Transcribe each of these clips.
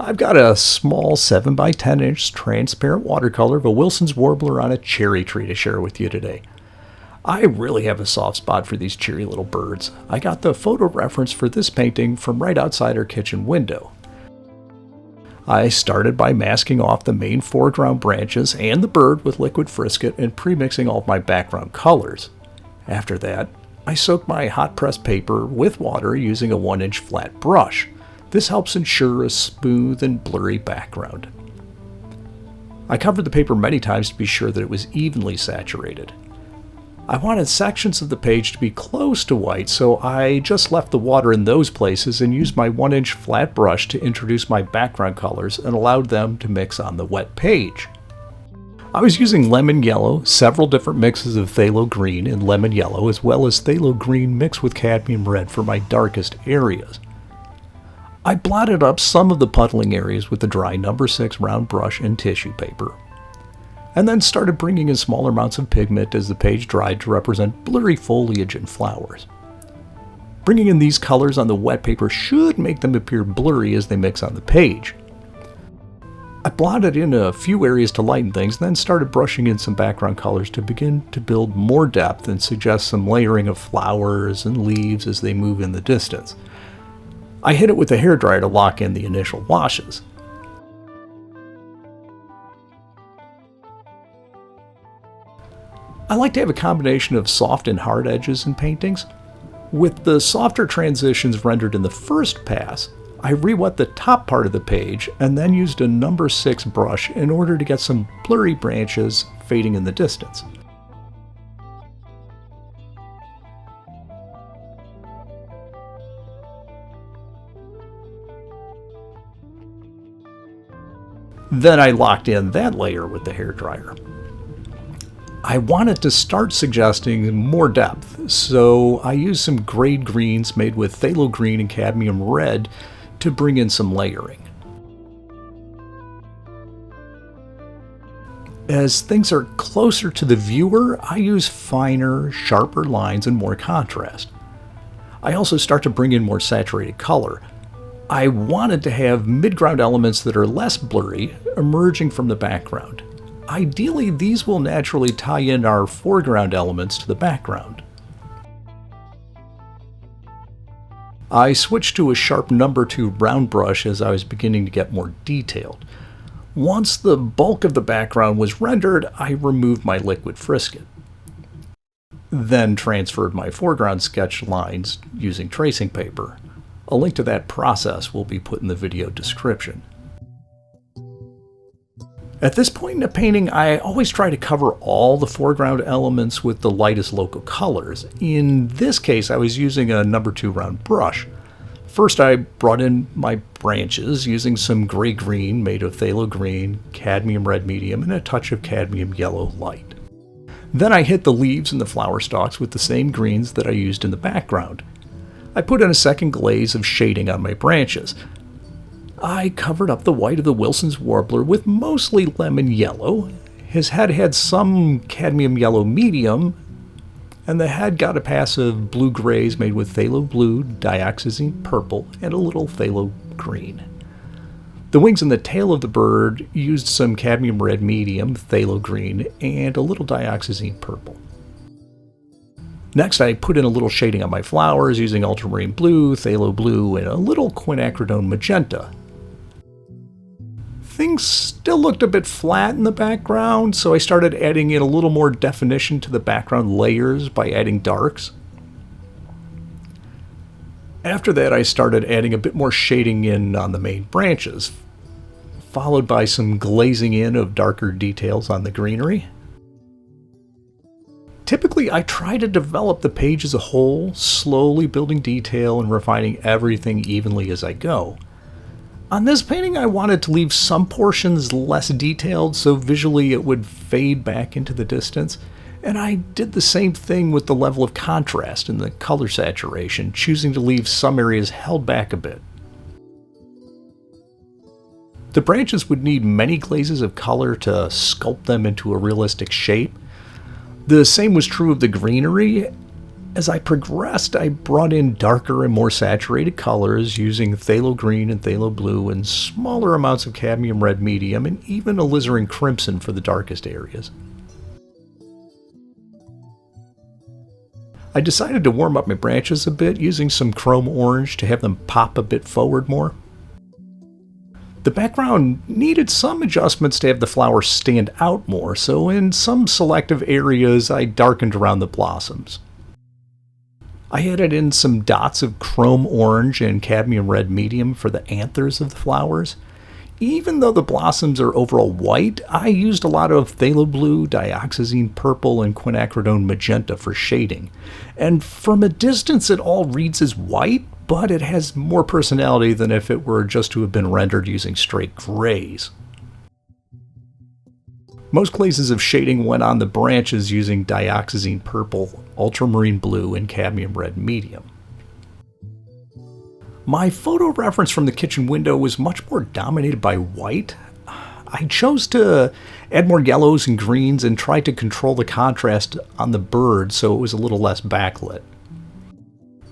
I've got a small 7 by 10 inch transparent watercolor of a Wilson's Warbler on a cherry tree to share with you today. I really have a soft spot for these cheery little birds. I got the photo reference for this painting from right outside our kitchen window. I started by masking off the main foreground branches and the bird with liquid frisket and pre-mixing all of my background colors. After that, I soaked my hot pressed paper with water using a 1-inch flat brush. This helps ensure a smooth and blurry background. I covered the paper many times to be sure that it was evenly saturated. I wanted sections of the page to be close to white, so I just left the water in those places and used my 1-inch flat brush to introduce my background colors and allowed them to mix on the wet page. I was using lemon yellow, several different mixes of phthalo green and lemon yellow, as well as phthalo green mixed with cadmium red for my darkest areas. I blotted up some of the puddling areas with the dry number 6 round brush and tissue paper, and then started bringing in smaller amounts of pigment as the page dried to represent blurry foliage and flowers. Bringing in these colors on the wet paper should make them appear blurry as they mix on the page. I blotted in a few areas to lighten things, then started brushing in some background colors to begin to build more depth and suggest some layering of flowers and leaves as they move in the distance. I hit it with a hairdryer to lock in the initial washes. I like to have a combination of soft and hard edges in paintings. With the softer transitions rendered in the first pass, I re-wet the top part of the page and then used a number 6 brush in order to get some blurry branches fading in the distance. Then I locked in that layer with the hairdryer. I wanted to start suggesting more depth, so I used some grade greens made with phthalo green and cadmium red to bring in some layering. As things are closer to the viewer, I use finer, sharper lines and more contrast. I also start to bring in more saturated color. I wanted to have mid-ground elements that are less blurry emerging from the background. Ideally, these will naturally tie in our foreground elements to the background. I switched to a sharp number 2 round brush as I was beginning to get more detailed. Once the bulk of the background was rendered, I removed my liquid frisket. Then transferred my foreground sketch lines using tracing paper. A link to that process will be put in the video description. At this point in a painting, I always try to cover all the foreground elements with the lightest local colors. In this case, I was using a number 2 round brush. First, I brought in my branches using some gray-green made of phthalo green, cadmium red medium, and a touch of cadmium yellow light. Then I hit the leaves and the flower stalks with the same greens that I used in the background. I put in a second glaze of shading on my branches. I covered up the white of the Wilson's Warbler with mostly lemon yellow. His head had some cadmium yellow medium, and the head got a pass of blue-grays made with phthalo blue, dioxazine purple, and a little phthalo green. The wings and the tail of the bird used some cadmium red medium, phthalo green, and a little dioxazine purple. Next, I put in a little shading on my flowers using ultramarine blue, phthalo blue, and a little quinacridone magenta. Things still looked a bit flat in the background, so I started adding in a little more definition to the background layers by adding darks. After that, I started adding a bit more shading in on the main branches, followed by some glazing in of darker details on the greenery. Typically, I try to develop the page as a whole, slowly building detail and refining everything evenly as I go. On this painting, I wanted to leave some portions less detailed so visually it would fade back into the distance, and I did the same thing with the level of contrast and the color saturation, choosing to leave some areas held back a bit. The branches would need many glazes of color to sculpt them into a realistic shape. The same was true of the greenery. As I progressed, I brought in darker and more saturated colors using phthalo green and phthalo blue and smaller amounts of cadmium red medium and even alizarin crimson for the darkest areas. I decided to warm up my branches a bit using some chrome orange to have them pop a bit forward more. The background needed some adjustments to have the flowers stand out more, so in some selective areas I darkened around the blossoms. I added in some dots of chrome orange and cadmium red medium for the anthers of the flowers. Even though the blossoms are overall white, I used a lot of phthalo blue, dioxazine purple, and quinacridone magenta for shading. And from a distance it all reads as white, but it has more personality than if it were just to have been rendered using straight grays. Most glazes of shading went on the branches using dioxazine purple, ultramarine blue, and cadmium red medium. My photo reference from the kitchen window was much more dominated by white. I chose to add more yellows and greens and tried to control the contrast on the bird so it was a little less backlit.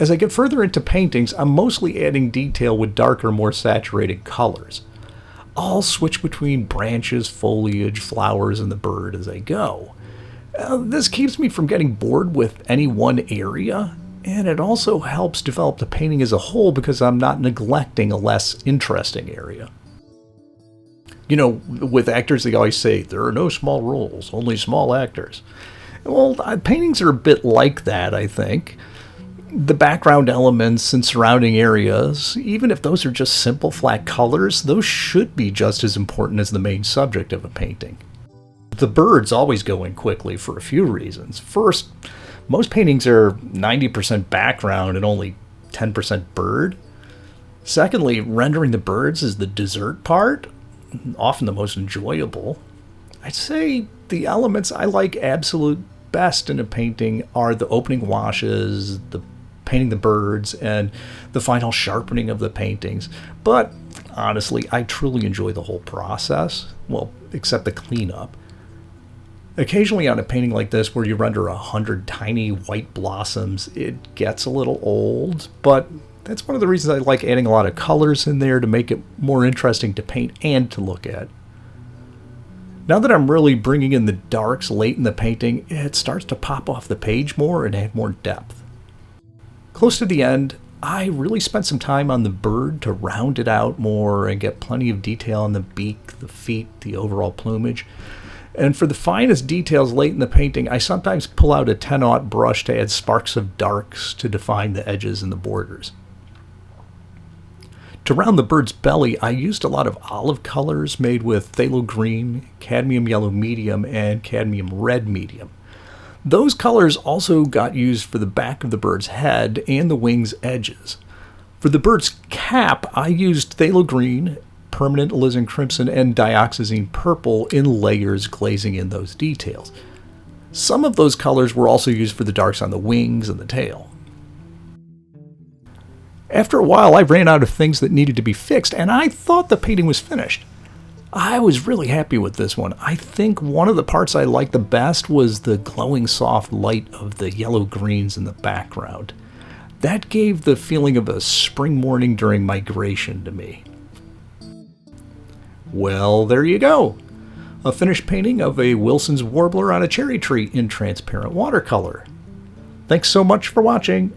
As I get further into paintings, I'm mostly adding detail with darker, more saturated colors. I'll switch between branches, foliage, flowers, and the bird as I go. This keeps me from getting bored with any one area, and it also helps develop the painting as a whole because I'm not neglecting a less interesting area. You know, with actors they always say, there are no small roles, only small actors. Well, paintings are a bit like that, I think. The background elements and surrounding areas, even if those are just simple flat colors, those should be just as important as the main subject of a painting. The birds always go in quickly for a few reasons. First, most paintings are 90% background and only 10% bird. Secondly, rendering the birds is the dessert part, often the most enjoyable. I'd say the elements I like absolute best in a painting are the opening washes, the painting the birds, and the final sharpening of the paintings. But honestly, I truly enjoy the whole process, well, except the cleanup. Occasionally on a painting like this where you render 100 tiny white blossoms, it gets a little old, but that's one of the reasons I like adding a lot of colors in there to make it more interesting to paint and to look at. Now that I'm really bringing in the darks late in the painting, it starts to pop off the page more and add more depth. Close to the end, I really spent some time on the bird to round it out more and get plenty of detail on the beak, the feet, the overall plumage. And for the finest details late in the painting, I sometimes pull out a 10-aught brush to add sparks of darks to define the edges and the borders. To round the bird's belly, I used a lot of olive colors made with phthalo green, cadmium yellow medium, and cadmium red medium. Those colors also got used for the back of the bird's head and the wing's edges. For the bird's cap, I used phthalo green, permanent alizarin crimson, and dioxazine purple in layers glazing in those details. Some of those colors were also used for the darks on the wings and the tail. After a while, I ran out of things that needed to be fixed, and I thought the painting was finished. I was really happy with this one. I think one of the parts I liked the best was the glowing soft light of the yellow greens in the background. That gave the feeling of a spring morning during migration to me. Well, there you go. A finished painting of a Wilson's Warbler on a cherry tree in transparent watercolor. Thanks so much for watching.